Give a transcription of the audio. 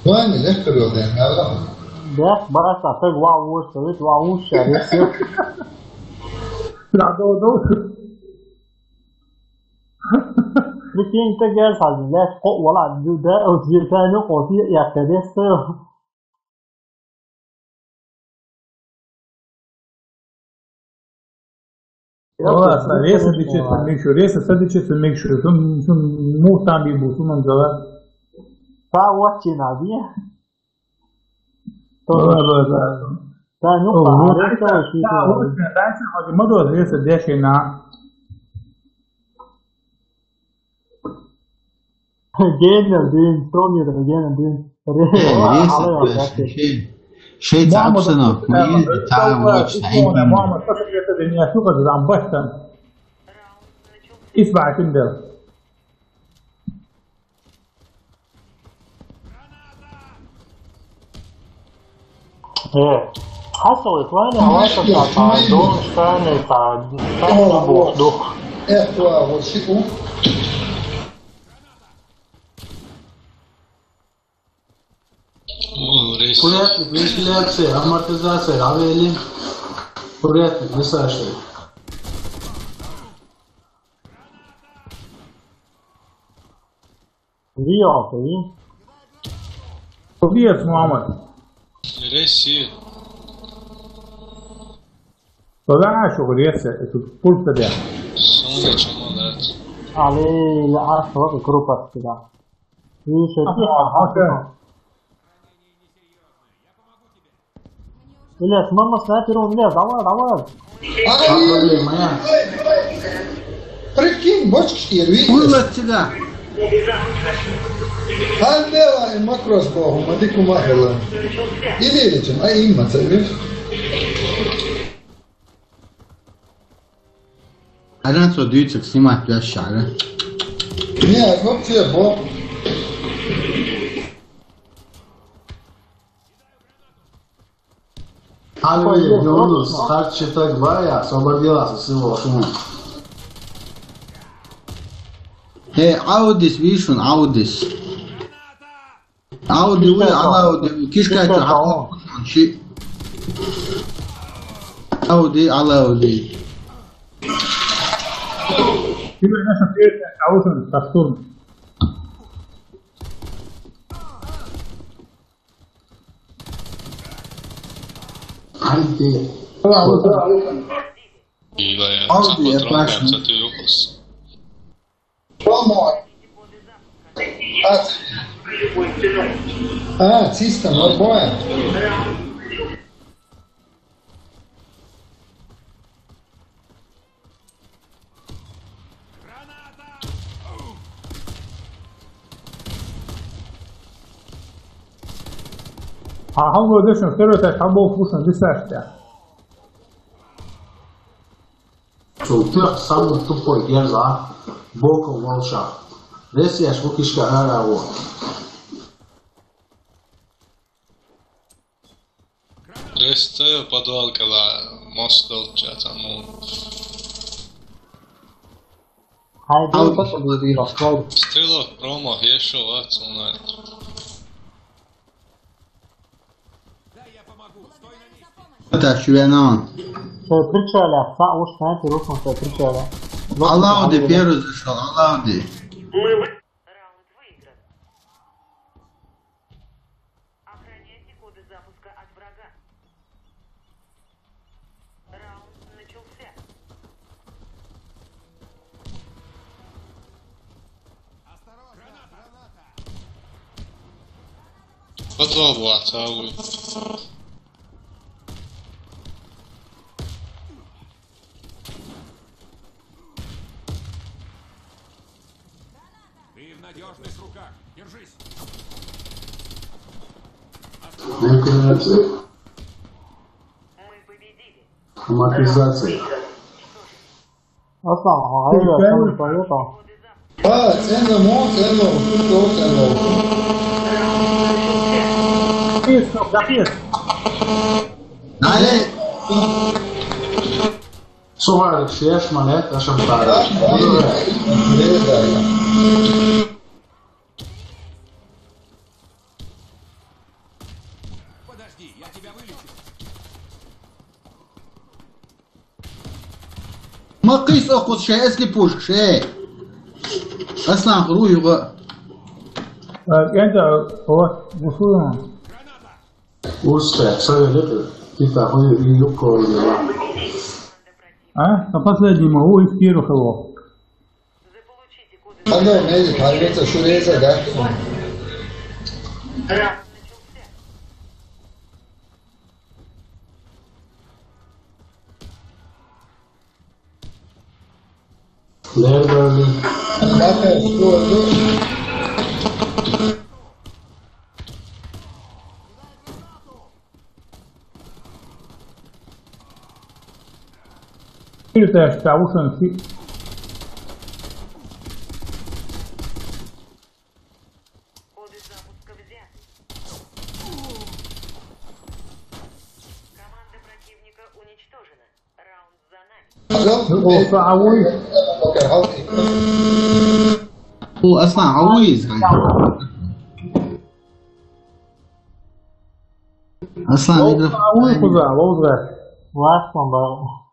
Doamne, lekkor de mellan. De, basta, peg wow, să vezi wow, și are La 2-2.你听这个啥子嘞？我啦，就在现在那火气也特别色。Ora asta, reiese de ce sunt micșuri, reiese să de ce sunt micșuri, sunt mult ambibu, sunt înțeleg. Da, orice navie. Da, nu pare că și da, orice, dar să mă duc reiese de așa na. Gene din, Tomir, gene din. Şey tapsana, mıyı ta watch ta. Mama, să se de nia sucă de am basta. Isma când. Hai să uite, oare să ta două stane ta do. O și tu? Приятно, вентиляция, амортизация, авиалин. Приятно, высаживай. Rio, ты? Привет, мама. Россия. Тогда что reiese, tu pultă de. Солнечный молодец. Ale, asta o grupă da. И ще Ильяс, мама снайпером, Ильяс, давай. Прикинь, бочки видишь? Было от тебя. Haldela en makrosbahom, ma tiku mahela. Ideličem, aj ima, vidiš? Adam să o duci să snimați pe așa, ne? Nije, opcija bo. Ali Jonas, starče tak dvaja, osvobodila se svima šuma. He, Audis, višun, Audis. Audi, ui, ala Audi, kiškajte, și... Audi, ala Audi. Cine ne să fie auzi, să turn. Haide. Audi je plašno. A, cista, no boja. Hango dešem stereotip, hango pušam, di se štia. Čautir samo tupo jerza, boko volša. Resiješ vukiška era ovo. Stoji u podval kada most dolče tamo. Hajde, pa se bude bilo skoro. Stilo promo ješao ovac unutra. Da, šuvena. Se pričale, sa už najti rukom se pričale. Alaudi, Pieru zašao, Alaudi. Раунд выигран. Охраняйте коды запуска от врага. Раунд начался. Podval boa, cały. Вентиляция, Мы победили. амортизация. Asta, hai, să-l păieta. Pa, eno mont, eno, tot, eno. Pismo, da pis. Dale. Sovar šeš manet, aš am tare. ما قيس أخذ شيء أسلي بوش شيء أصلا روي أنت هو وصولنا Uspeh, sad je lepo. Ti tako je ljuko ili последний могу и скину его. Заполучите коды Ando meni kalbete şuraya da. начался. nerede? Bakın şu oldu. Это оставушен си. Коды запуска взяты. Команда противника уничтожена. Раунд за нами. Olsa avuy. Bakın halk. هو اصلا عويز اصلا Olsa avuy kuza, olsa. Last one, bro.